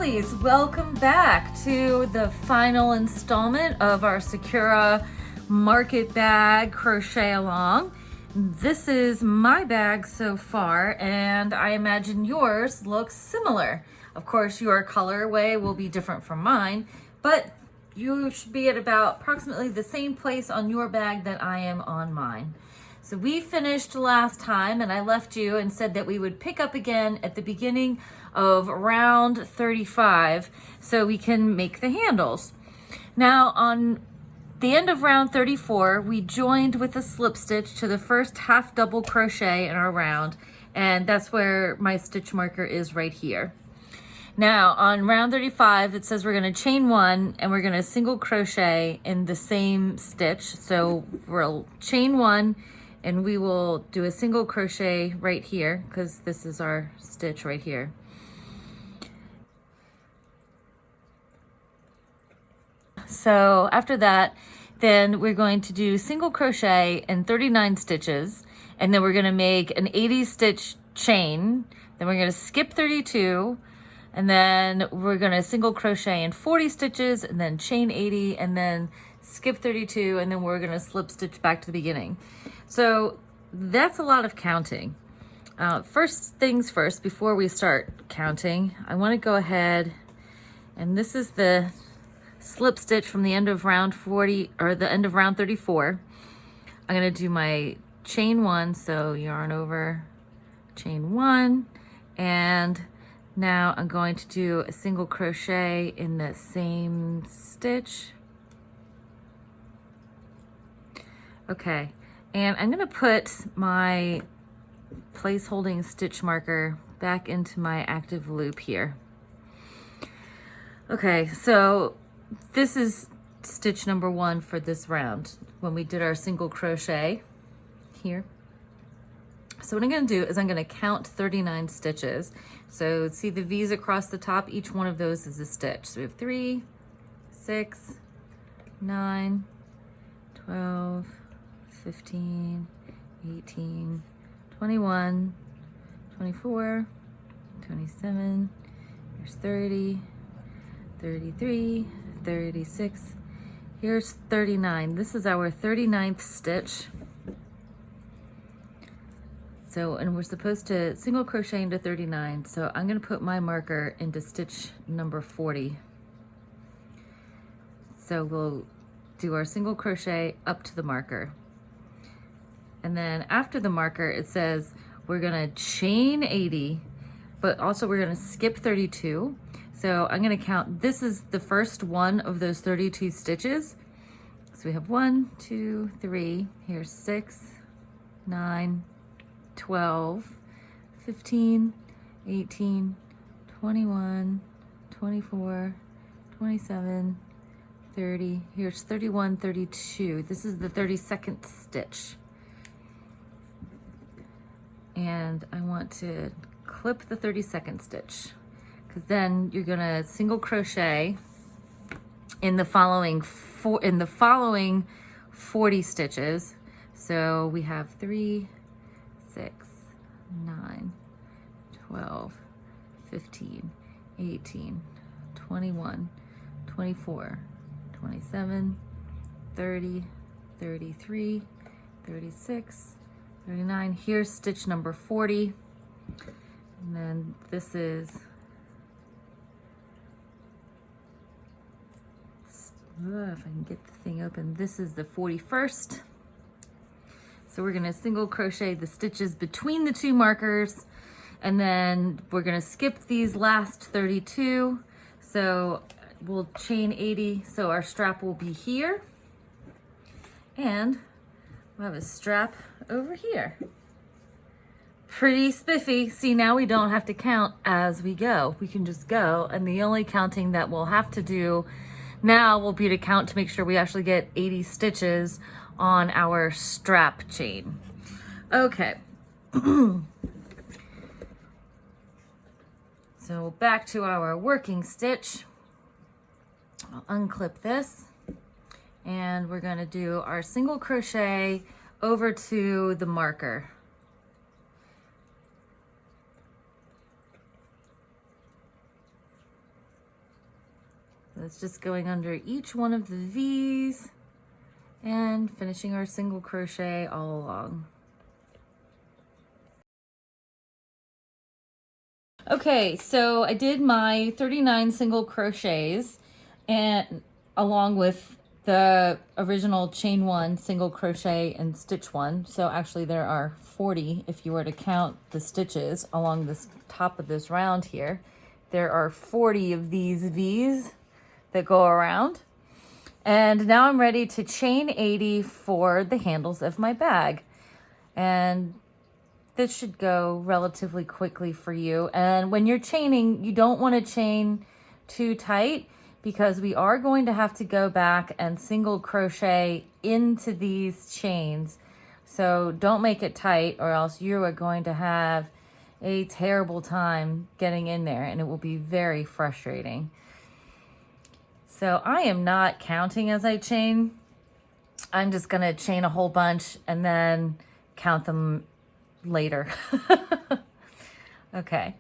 Lovelies, welcome back to the final installment of our Sakura Market Bag Crochet-a-long. This is my bag so far, and I imagine yours looks similar. Of course, your colorway will be different from mine, but you should be at about approximately the same place on your bag that I am on mine. So we finished last time, and I left you and said that we would pick up again at the beginning of round 35 so we can make the handles. Now on the end of round 34, we joined with a slip stitch to the first half double crochet in our round, and that's where my stitch marker is right here. Now on round 35, it says we're going to chain one and we're going to single crochet in the same stitch. So we'll chain one and we will do a single crochet right here because this is our stitch right here. So after that, then we're going to do single crochet in 39 stitches, and then we're going to make an 80 stitch chain. Then we're going to skip 32, and then we're going to single crochet in 40 stitches, and then chain 80, and then skip 32, and then we're going to slip stitch back to the beginning. So that's a lot of counting. First things first, before we start counting, I want to go ahead, and this is the slip stitch from the end of round 40 or the end of round 34. I'm going to do my chain one, so yarn over, chain one, and now I'm going to do a single crochet in the same stitch. Okay, and I'm going to put my place holding stitch marker back into my active loop here. Okay, so this is stitch number one for this round when we did our single crochet here. So what I'm going to do is I'm going to count 39 stitches. So see the V's across the top, each one of those is a stitch. So we have 3, 6, 9, 12, 15, 18, 21, 24, 27, there's 30, 33, 36, here's 39. This is our 39th stitch. So, and we're supposed to single crochet into 39. So I'm going to put my marker into stitch number 40. So we'll do our single crochet up to the marker. And then after the marker, it says we're going to chain 80, but also we're going to skip 32. So I'm going to count, this is the first one of those 32 stitches. So we have 1, 2, 3, here's 6, 9, 12, 15, 18, 21, 24, 27, 30, here's 31, 32. This is the 32nd stitch. And I want to clip the 32nd stitch, because then you're going to single crochet in the following 40 stitches. So we have 3, 6, 9, 12, 15, 18, 21, 24, 27, 30, 33, 36, 39. Here's stitch number 40. And then this is if I can get the thing open, this is the 41st. So we're going to single crochet the stitches between the two markers, and then we're going to skip these last 32. So we'll chain 80, so our strap will be here, and we'll have a strap over here. Pretty spiffy. See, now we don't have to count as we go. We can just go, and the only counting that we'll have to do now will be to count to make sure we actually get 80 stitches on our strap chain. Okay. So back to our working stitch. I'll unclip this, and we're going to do our single crochet over to the marker. it's just going under each one of the V's and finishing our single crochet all along. Okay, so I did my 39 single crochets and along with the original chain 1 single crochet and stitch 1. So actually there are 40 if you were to count the stitches along this top of this round here. There are 40 of these V's that go around. And now I'm ready to chain 80 for the handles of my bag. And this should go relatively quickly for you. And when you're chaining, you don't want to chain too tight because we are going to have to go back and single crochet into these chains. So don't make it tight or else you are going to have a terrible time getting in there and it will be very frustrating. So I am not counting as I chain. I'm just gonna chain a whole bunch and then count them later. Okay.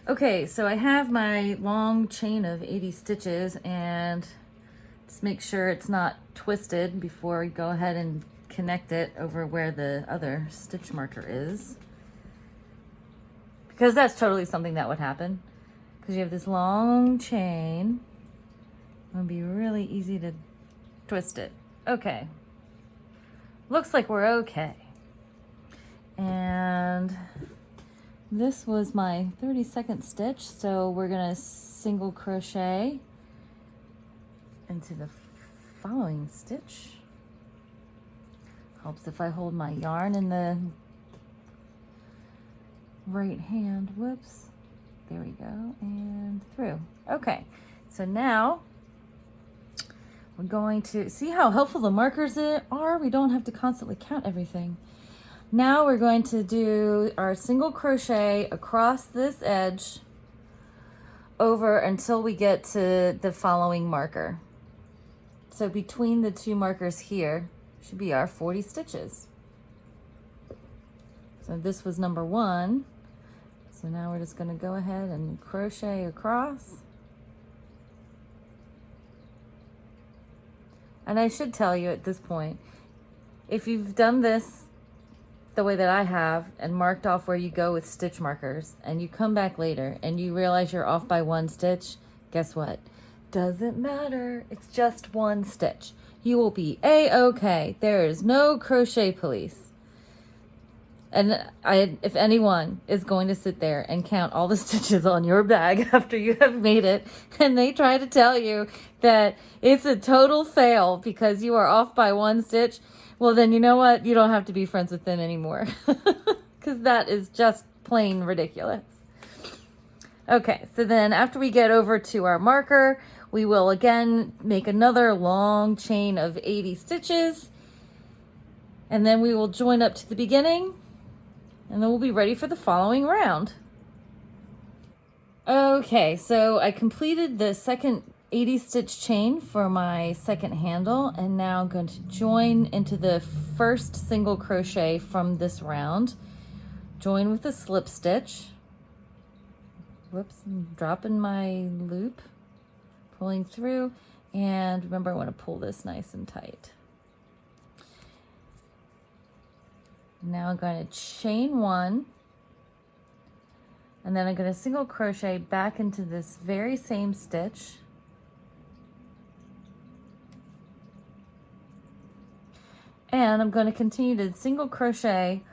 Okay, so I have my long chain of 80 stitches and just make sure it's not twisted before we go ahead and connect it over where the other stitch marker is. Because that's totally something that would happen. Because you have this long chain. It would be really easy to twist it. Okay. Looks like we're okay. And this was my 32nd stitch, so we're gonna single crochet into the following stitch. Helps if I hold my yarn in the right hand. Whoops. There we go, and through. Okay, so now we're going to see how helpful the markers are. We don't have to constantly count everything. Now we're going to do our single crochet across this edge over until we get to the following marker. So between the two markers here should be our 40 stitches. So this was number 1. So now we're just going to go ahead and crochet across. And I should tell you at this point, if you've done this the way that I have and marked off where you go with stitch markers and you come back later and you realize you're off by 1 stitch, guess what? Doesn't matter. It's just 1 stitch. You will be A-okay. There is no crochet police. And if anyone is going to sit there and count all the stitches on your bag after you have made it, and they try to tell you that it's a total fail because you are off by 1 stitch, well then you know what? You don't have to be friends with them anymore because that is just plain ridiculous. Okay, so then after we get over to our marker, we will again make another long chain of 80 stitches, and then we will join up to the beginning. And then we'll be ready for the following round. Okay, so I completed the second 80 stitch chain for my second handle, and now I'm going to join into the first single crochet from this round. Join with a slip stitch. Whoops, I'm dropping my loop, pulling through, and remember I want to pull this nice and tight. Now I'm going to chain 1, and then I'm going to single crochet back into this very same stitch. And I'm going to continue to single crochet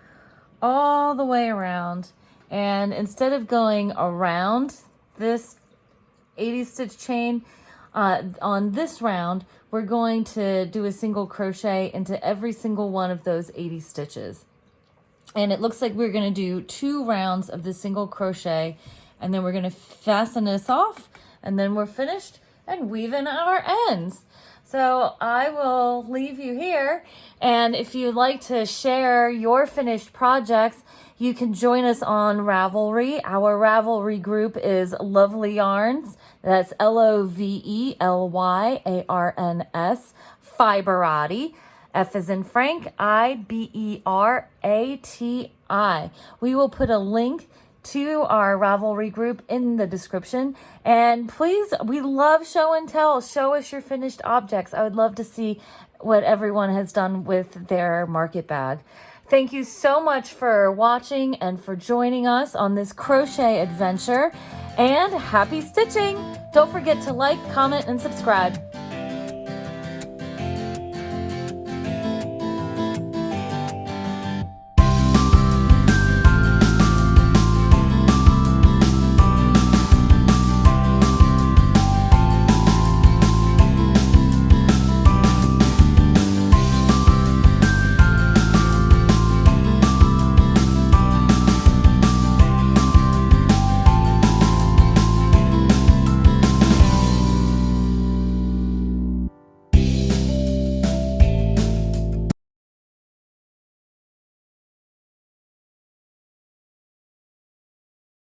all the way around, and instead of going around this 80 stitch chain on this round, we're going to do a single crochet into every single one of those 80 stitches. And it looks like we're going to do 2 rounds of the single crochet, and then we're going to fasten this off, and then we're finished and weave in our ends. So I will leave you here, and if you'd like to share your finished projects, you can join us on Ravelry. Our Ravelry group is Lovelyarns. That's Lovelyarns, Fiberati. F as in Frank, I-B-E-R-A-T-I. We will put a link to our Ravelry group in the description. And please, we love show and tell. Show us your finished objects. I would love to see what everyone has done with their market bag. Thank you so much for watching and for joining us on this crochet adventure. And happy stitching! Don't forget to like, comment, and subscribe.